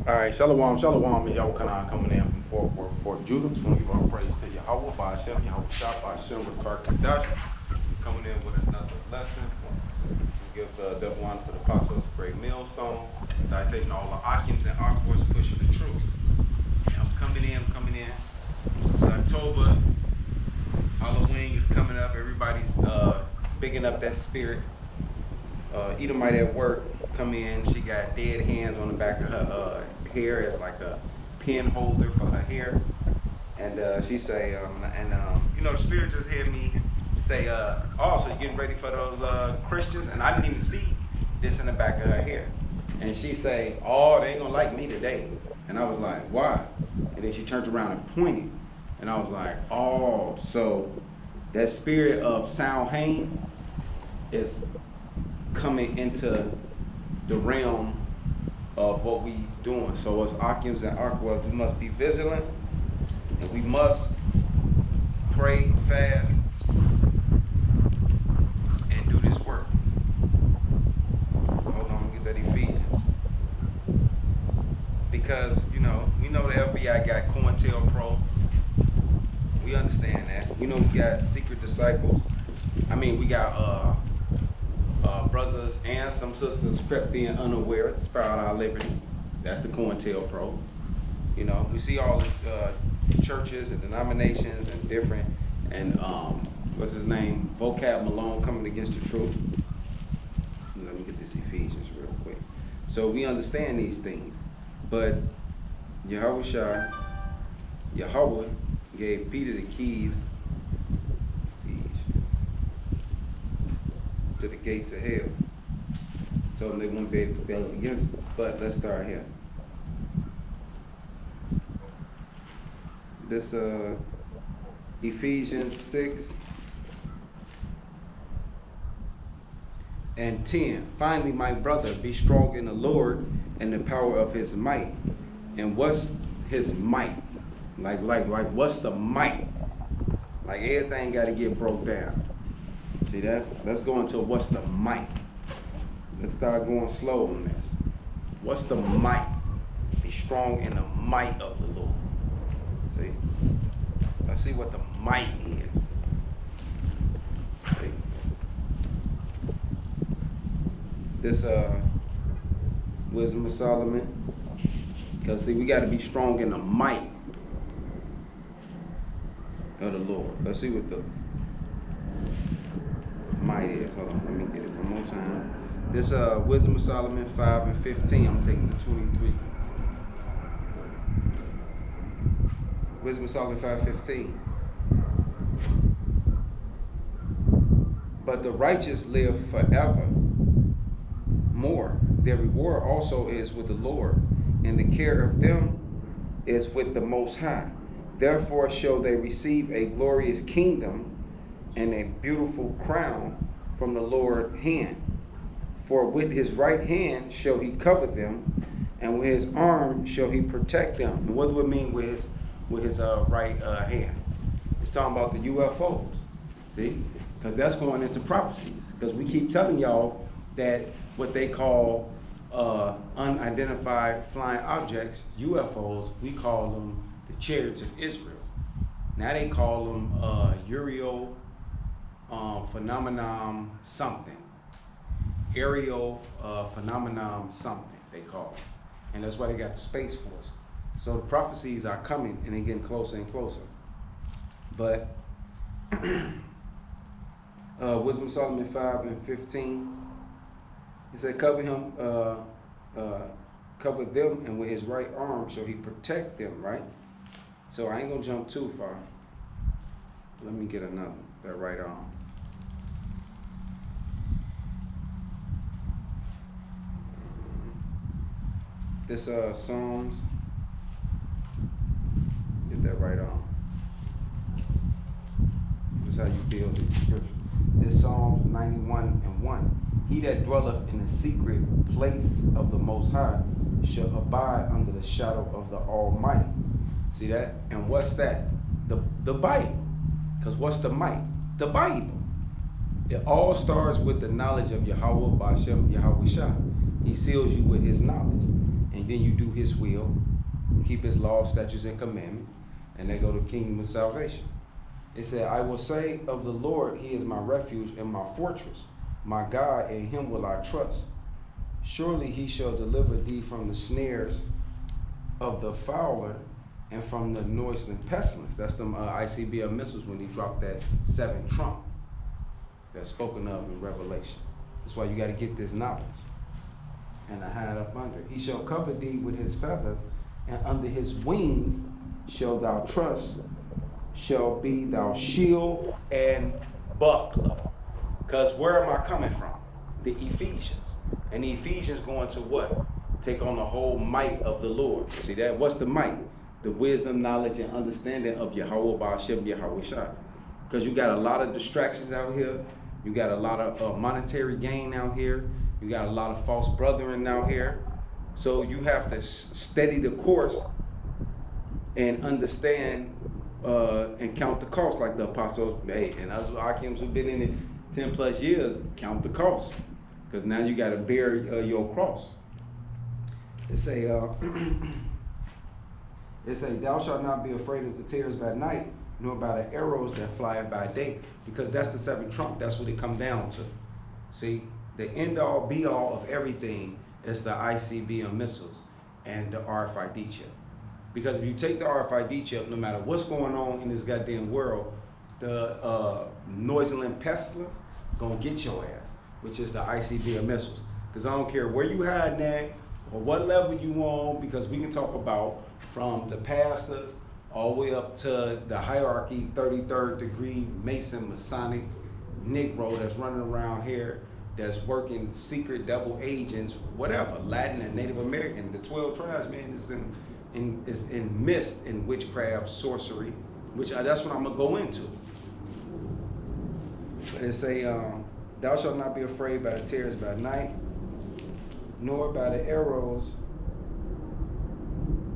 All right, shalom, shalom, y'all coming in from Fort Judah. Just want to give all praise to Yahweh, by Hashem, Yahweh Shah, by Hashem, Rakar Kadash. Coming in with another lesson. We give the double honor to the apostles, great millstone. Citation to all the Akims and Aquas pushing the truth. And I'm coming in. It's October. Halloween is coming up. Everybody's bigging up that spirit. Edomite at work come in. She got dead hands on the back of her hair as like a pin holder for her hair, and she say, the spirit just had me say, also you're getting ready for those Christians, and I didn't even see this in the back of her hair, and she say, oh, they ain't gonna like me today, and I was like, why? And then she turned around and pointed, and I was like, oh, so that spirit of Samhain is coming into the realm of what we doing. So as Akims and Aquas, we must be vigilant, and we must pray, fast, and do this work. Hold on, let me get that Ephesians. Because, we know the FBI got COINTELPRO. We understand that. We know we got secret disciples. We got brothers and some sisters crept in unaware to spy out our liberty. That's the COINTELPRO. We see all the churches and denominations and different, and what's his name, Vocab Malone coming against the truth. Let me get this Ephesians real quick. So we understand these things, but Yahweh gave Peter the keys to the gates of hell. Told them they won't be able to prevail against it. But let's start here. This Ephesians 6 and 10. Finally, my brother, be strong in the Lord and the power of his might. And what's his might? Like what's the might? Like everything got to get broke down. See that? Let's go into what's the might. Let's start going slow on this. What's the might? Be strong in the might of the Lord. See? Let's see what the might is. See? This Wisdom of Solomon. Because see, we got to be strong in the might of the Lord. Let's see what the might is. Hold on, let me get it one more time. This Wisdom of Solomon 5 and 15. I'm taking the 23. Wisdom of Solomon 5:15. But the righteous live forever more. Their reward also is with the Lord, and the care of them is with the Most High. Therefore shall they receive a glorious kingdom and a beautiful crown from the Lord's hand. For with his right hand shall he cover them, and with his arm shall he protect them. And what do it mean with his right hand? It's talking about the UFOs. See? Because that's going into prophecies. Because we keep telling y'all that what they call unidentified flying objects, UFOs, we call them the chariots of Israel. Now they call them Uriel phenomenon something. Aerial phenomenon something they call it. And that's why they got the Space Force. So the prophecies are coming and they're getting closer and closer. But Wisdom of Solomon 5 and 15, it said, cover them, and with his right arm shall he protect them, right? So I ain't gonna jump too far. Let me get another, that right arm. This Psalms, get that right arm. This is how you build it, scripture. This Psalms 91 and 1. He that dwelleth in the secret place of the Most High shall abide under the shadow of the Almighty. See that? And what's that? The Bible. Because what's the might? The Bible. It all starts with the knowledge of Yahweh, Bashem, Yahweh Shah. He seals you with his knowledge. And and then you do his will, keep his law, statutes, and commandments, and they go to the kingdom of salvation. It said, I will say of the Lord, he is my refuge and my fortress, my God, in him will I trust. Surely he shall deliver thee from the snares of the fowler and from the noisome pestilence. That's them ICBM missiles when he dropped that 7th trump that's spoken of in Revelation. That's why you got to get this knowledge. And I hide up under. He shall cover thee with his feathers, and under his wings shall thou trust, shall be thou shield and buckler. Because where am I coming from? The Ephesians. And the Ephesians going to what? Take on the whole might of the Lord. See that? What's the might? The wisdom, knowledge, and understanding of Yahweh Ba'ashem Yahweh Shai. Because you got a lot of distractions out here. You got a lot of monetary gain out here. You got a lot of false brethren out here. So you have to steady the course and understand and count the cost, like the apostles made. And us Akims who've been in it 10 plus years, count the cost. Because now you got to bear your cross. It say, thou shalt not be afraid of the terrors by night, nor by the arrows that fly by day. Because that's the 7th trump. That's what it come down to. See, the end all be all of everything is the ICBM missiles and the RFID chip. Because if you take the RFID chip, no matter what's going on in this goddamn world, the noisome pestilence gonna get your ass, which is the ICBM missiles. Because I don't care where you hiding at or what level you on, because we can talk about from the pastors all the way up to the hierarchy, 33rd degree Mason, Masonic, Negro that's running around here, that's working secret double agents, whatever, Latin and Native American. The 12 tribes, man, is in mist, in witchcraft, sorcery, which that's what I'm gonna go into. But it say, thou shalt not be afraid by the terrors by night, nor by the arrows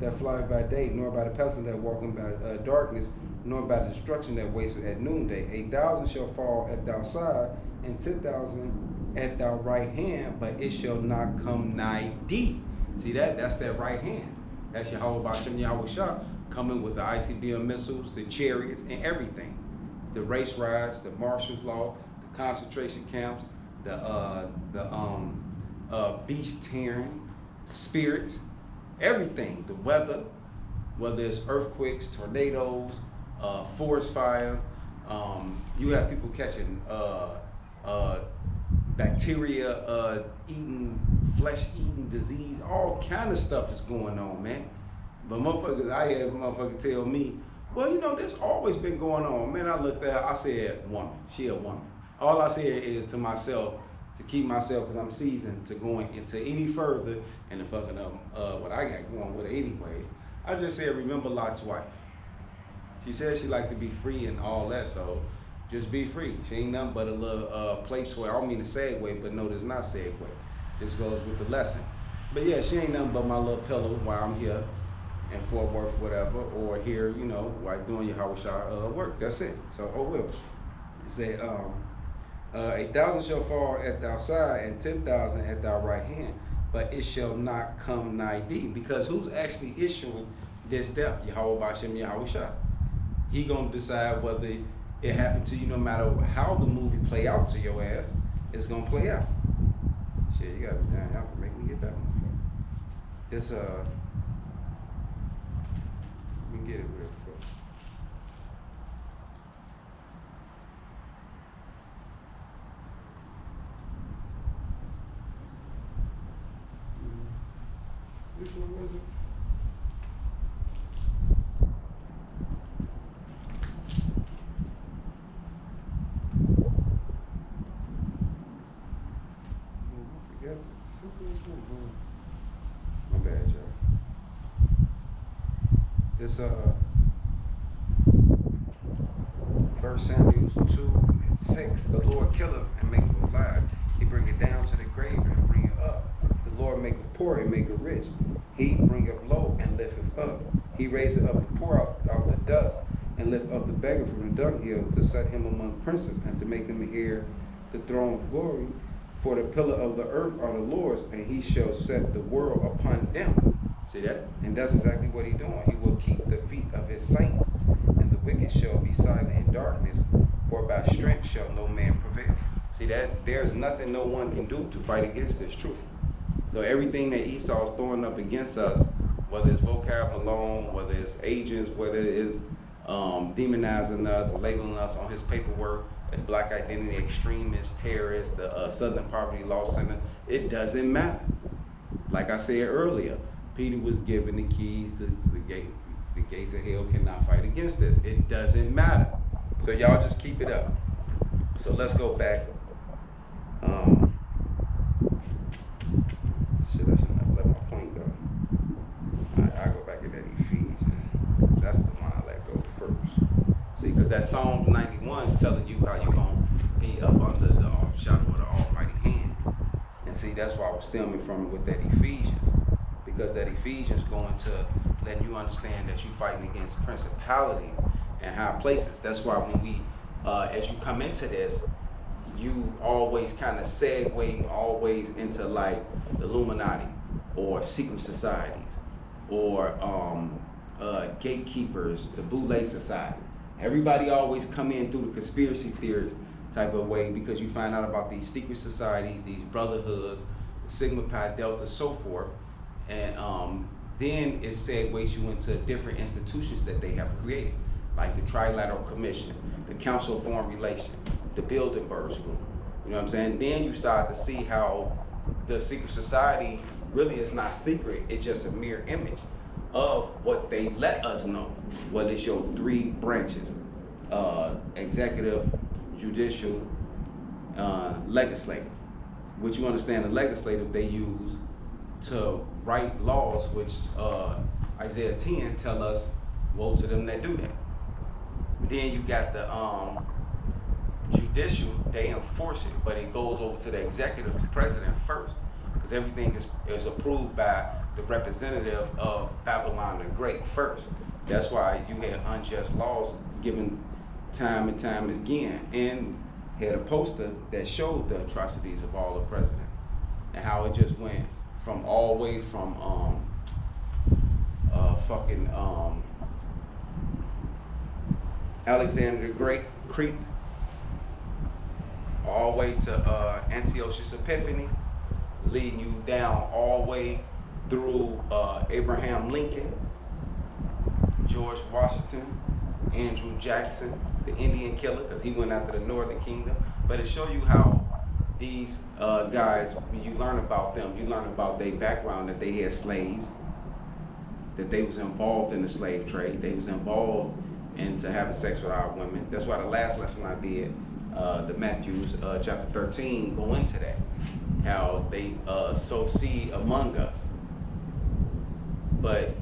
that fly by day, nor by the pestilence that walk in by darkness, nor by the destruction that wastes at noonday. 8,000 shall fall at thy side, and 10,000 at thy right hand, but it shall not come nigh thee. See that? That's that right hand. That's Yahweh Ba'ashem Yahweh Shah coming with the ICBM missiles, the chariots, and everything. The race rides, the martial law, the concentration camps, the beast tearing, spirits, everything. The weather, whether it's earthquakes, tornadoes, forest fires. You have people catching bacteria eating, flesh eating disease, all kind of stuff is going on, man. But motherfuckers, I had motherfucker tell me, well, you know, this always been going on. Man, I looked at her, I said, woman, she a woman. All I said is to myself, to keep myself, because I'm seasoned, to going into any further and the fucking what I got going with it anyway. I just said, remember Lot's wife. She said she like to be free and all that, so just be free. She ain't nothing but a little play toy. I don't mean to segue, but no, there's not segue. This goes with the lesson. But yeah, she ain't nothing but my little pillow while I'm here in Fort Worth, whatever, or here, you know, while doing your Yahweh Shah work. That's it. So, oh well. It said, 8,000 shall fall at thy side and 10,000 at thy right hand, but it shall not come nigh thee. Because who's actually issuing this death? Yahweh Ba'ashem Yahweh Shah. He gonna decide whether it happened to you, no matter how the movie play out to your ass, it's gonna play out. Shit, you gotta be down here to make me get that one. This we can get it real quick. Which one was it? My bad, y'all. This 1 Samuel 2:6. The Lord killeth and maketh alive. He bringeth down to the grave and bringeth up. The Lord maketh poor and maketh rich. He bringeth low and lifteth up. He raiseth up the poor out the dust, and lift up the beggar from the dunghill, to set him among princes, and to make them inherit the throne of glory. For the pillar of the earth are the Lord's, and he shall set the world upon them. See that? And that's exactly what he's doing. He will keep the feet of his saints, and the wicked shall be silent in darkness, for by strength shall no man prevail. See that? There's nothing no one can do to fight against this truth. So everything that Esau is throwing up against us, whether it's vocab alone, whether it's agents, whether it's demonizing us, labeling us on his paperwork as black identity extremists, terrorists, the Southern Poverty Law Center, it doesn't matter. Like I said earlier, Peter was given the keys to the gate. The gates of hell cannot fight against this. It doesn't matter. So y'all just keep it up. So let's go back. Shit, I shouldn't have let my point go. Alright, I'll go back to that Ephesians. That's the one I let go first. See, because that Psalms 91 is telling you how you're going to be up under the shadow of the Almighty hand. And see, that's why I was stemming from it with that Ephesians. Because that Ephesians going to let you understand that you're fighting against principalities and high places. That's why when we, as you come into this, you always kind of segue always into like the Illuminati or secret societies or gatekeepers, the Boule Society. Everybody always come in through the conspiracy theories type of way because you find out about these secret societies, these brotherhoods, Sigma Pi Delta, so forth. And then it segues you into different institutions that they have created, like the Trilateral Commission, the Council of Foreign Relations, the Bilderberg Group. You know what I'm saying? Then you start to see how the secret society really is not secret. It's just a mere image of what they let us know. What is your three branches? Executive, judicial, legislative. Which you understand the legislative they use to write laws, which Isaiah 10 tell us, woe to them that do that. Then you got the judicial, they enforce it, but it goes over to the executive, the president first, because everything is approved by the representative of Babylon the Great first. That's why you had unjust laws given time and time again, and had a poster that showed the atrocities of all the presidents and how it just went from all the way from Alexander the Great creep all the way to Antiochus Epiphanes, leading you down all the way through Abraham Lincoln, George Washington, Andrew Jackson, the Indian killer, because he went after the Northern Kingdom. But it shows you how these guys, when you learn about them, you learn about their background, that they had slaves, that they was involved in the slave trade, they was involved into having sex with our women. That's why the last lesson I did, the Matthews chapter 13, go into that, how they sow seed among us. But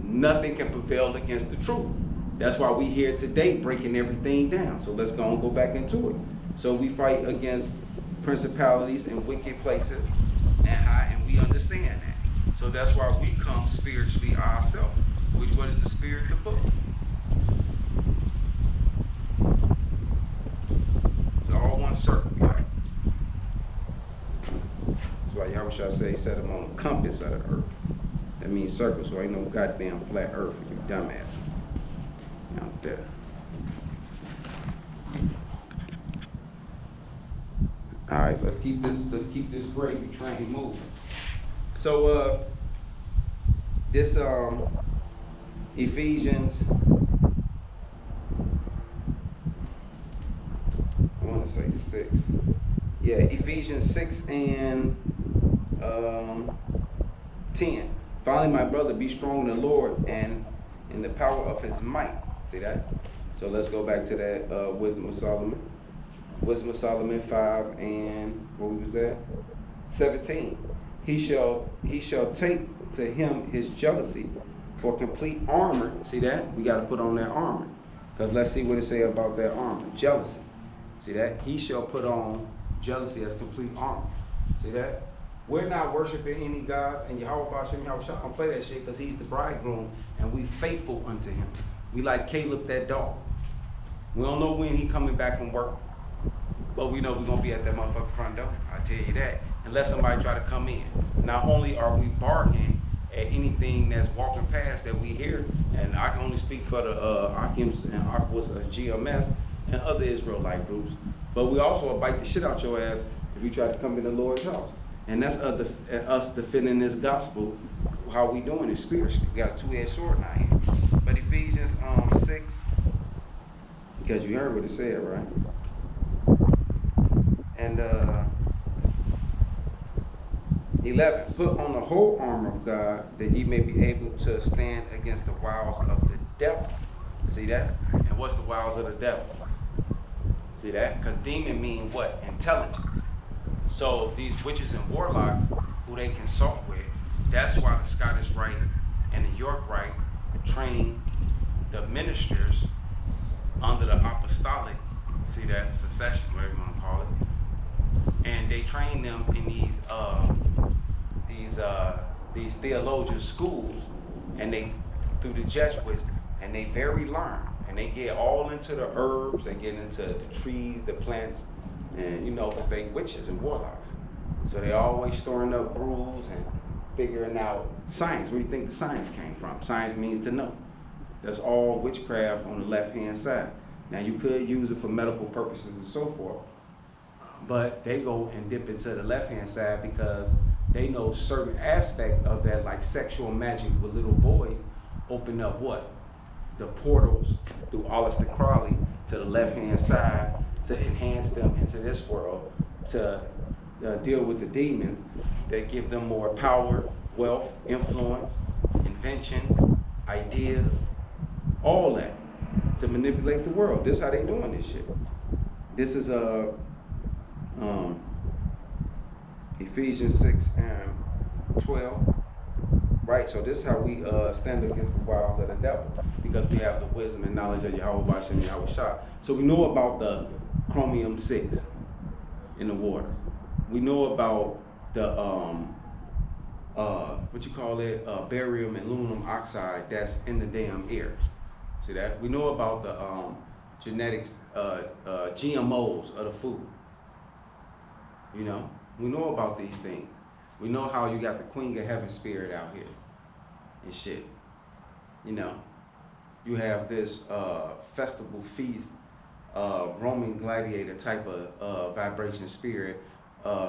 nothing can prevail against the truth. That's why we here today breaking everything down. So let's go back into it. So we fight against principalities and wicked places and high, and we understand that. So that's why we come spiritually ourselves. Which, what is the spirit? The book. It's all one circle, right? That's why Yahushua say he set them on the compass of the earth. That means circle, so ain't no goddamn flat earth for you dumbasses out there. All right, let's keep this gravy train moving. So this Ephesians, I want to say 6. Yeah, Ephesians 6 and 10. Finally, my brother, be strong in the Lord and in the power of his might. See that? So let's go back to that Wisdom of Solomon. Wisdom of Solomon 5 and what was that? 17. He shall take to him his jealousy for complete armor. See that? We got to put on that armor. Because let's see what it say about that armor. Jealousy. See that? He shall put on jealousy as complete armor. See that? We're not worshiping any gods, and Yahweh don't play that shit because he's the bridegroom and we faithful unto him. We like Caleb that dog. We don't know when he coming back from work, but we know we're going to be at that motherfucking front door. I tell you that. Unless somebody try to come in. Not only are we barking at anything that's walking past that we hear, and I can only speak for the Akims and Aquas GMS and other Israelite groups, but we also will bite the shit out your ass if you try to come in the Lord's house. And that's us defending this gospel, how we doing it spiritually. We got a two-edged sword now here. But Ephesians 6, because you heard what it said, right? And 11, put on the whole armor of God that ye may be able to stand against the wiles of the devil. See that? And what's the wiles of the devil? See that? Because demon mean what? Intelligence. So these witches and warlocks who they consult with, that's why the Scottish Rite and the York Rite train the ministers under the apostolic, see that, succession, whatever you want to call it, and they train them in these theologian schools, and they through the Jesuits, and they very learned, and they get all into the herbs, they get into the trees, the plants, and because they witches and warlocks, so they always storing up brews and figuring out science. Where do you think the science came from? Science means to know. That's all witchcraft on the left-hand side. Now, you could use it for medical purposes and so forth, but they go and dip into the left-hand side because they know certain aspect of that, like sexual magic with little boys, open up what? The portals through Aleister Crowley to the left-hand side to enhance them into this world, to deal with the demons that give them more power, wealth, influence, inventions, ideas, all that, to manipulate the world. This is how they doing this shit. This is Ephesians 6 and 12, right? So this is how we stand against the wiles of the devil, because we have the wisdom and knowledge of Yahweh Bashem and Yahweh Shah. So we know about the chromium 6 in the water. We know about the barium and aluminum oxide that's in the damn air. See that? We know about the genetics, GMOs of the food. We know about these things. We know how you got the Queen of Heaven spirit out here and shit. You have this festival feast, Roman gladiator type of vibration spirit,